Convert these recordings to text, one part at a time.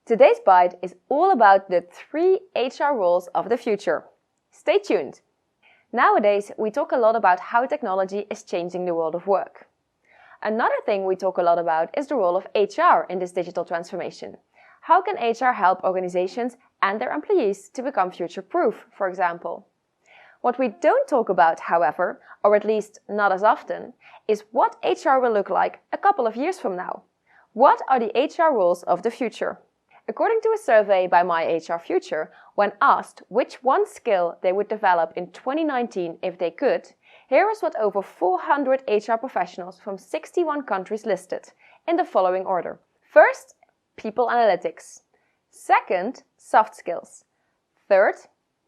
Today's bite is all about the 3 HR roles of the future. Stay tuned! Nowadays, we talk a lot about how technology is changing the world of work. Another thing we talk a lot about is the role of HR in this digital transformation. How can HR help organizations and their employees to become future-proof, for example? What we don't talk about, however, or at least not as often, is what HR will look like a couple of years from now. What are the HR roles of the future? According to a survey by My HR Future, when asked which one skill they would develop in 2019 if they could, here is what over 400 HR professionals from 61 countries listed, in the following order. First, people analytics. Second, soft skills. Third,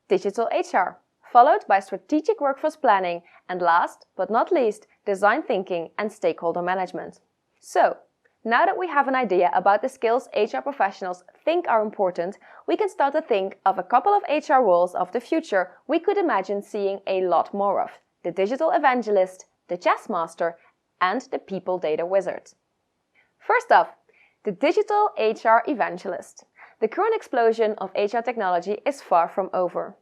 digital HR, followed by strategic workforce planning, and last but not least, design thinking and stakeholder management. So, now that we have an idea about the skills HR professionals think are important, we can start to think of a couple of HR roles of the future we could imagine seeing a lot more of: the digital evangelist, the chess master, and the people data wizard. First off, the digital HR evangelist. The current explosion of HR technology is far from over.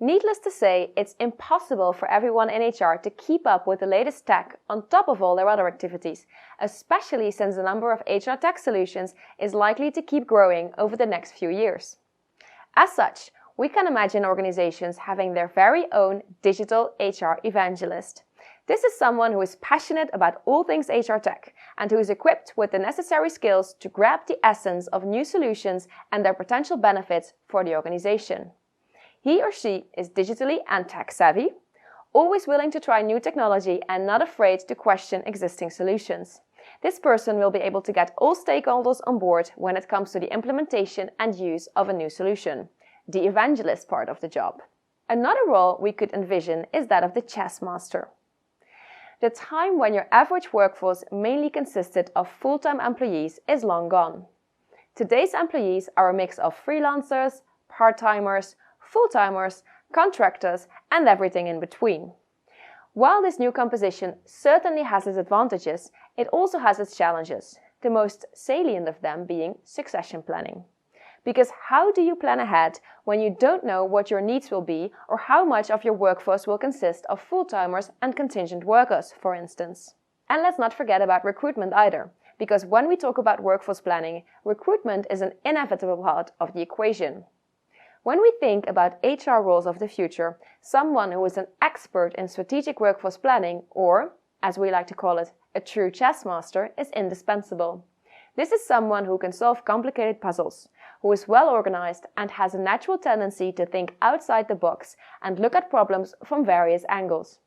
Needless to say, it's impossible for everyone in HR to keep up with the latest tech on top of all their other activities, especially since the number of HR tech solutions is likely to keep growing over the next few years. As such, we can imagine organizations having their very own digital HR evangelist. This is someone who is passionate about all things HR tech and who is equipped with the necessary skills to grab the essence of new solutions and their potential benefits for the organization. He or she is digitally and tech savvy, always willing to try new technology and not afraid to question existing solutions. This person will be able to get all stakeholders on board when it comes to the implementation and use of a new solution, the evangelist part of the job. Another role we could envision is that of the chess master. The time when your average workforce mainly consisted of full-time employees is long gone. Today's employees are a mix of freelancers, part-timers, full-timers, contractors, and everything in between. While this new composition certainly has its advantages, it also has its challenges, the most salient of them being succession planning. Because how do you plan ahead when you don't know what your needs will be or how much of your workforce will consist of full-timers and contingent workers, for instance? And let's not forget about recruitment either, because when we talk about workforce planning, recruitment is an inevitable part of the equation. When we think about HR roles of the future, someone who is an expert in strategic workforce planning, or, as we like to call it, a true chess master, is indispensable. This is someone who can solve complicated puzzles, who is well organized and has a natural tendency to think outside the box and look at problems from various angles.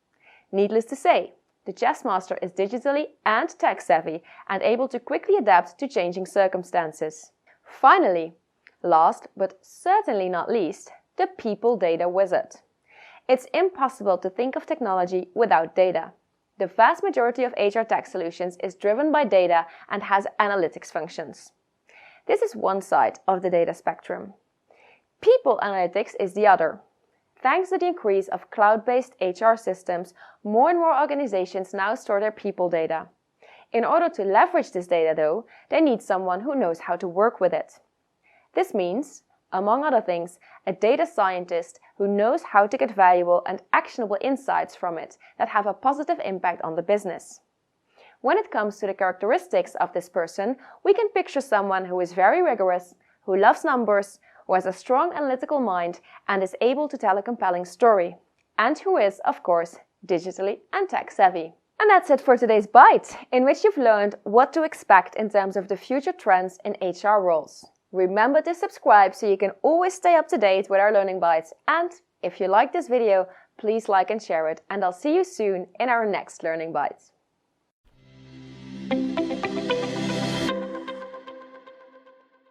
Needless to say, the chess master is digitally and tech savvy and able to quickly adapt to changing circumstances. Finally, last but certainly not least, the people data wizard. It's impossible to think of technology without data. The vast majority of HR tech solutions is driven by data and has analytics functions. This is one side of the data spectrum. People analytics is the other. Thanks to the increase of cloud-based HR systems, more and more organizations now store their people data. In order to leverage this data, though, they need someone who knows how to work with it. This means, among other things, a data scientist who knows how to get valuable and actionable insights from it that have a positive impact on the business. When it comes to the characteristics of this person, we can picture someone who is very rigorous, who loves numbers, who has a strong analytical mind and is able to tell a compelling story, and who is, of course, digitally and tech savvy. And that's it for today's bite, in which you've learned what to expect in terms of the future trends in HR roles. Remember to subscribe so you can always stay up to date with our learning bites. And if you like this video, please like and share it. And I'll see you soon in our next learning bites.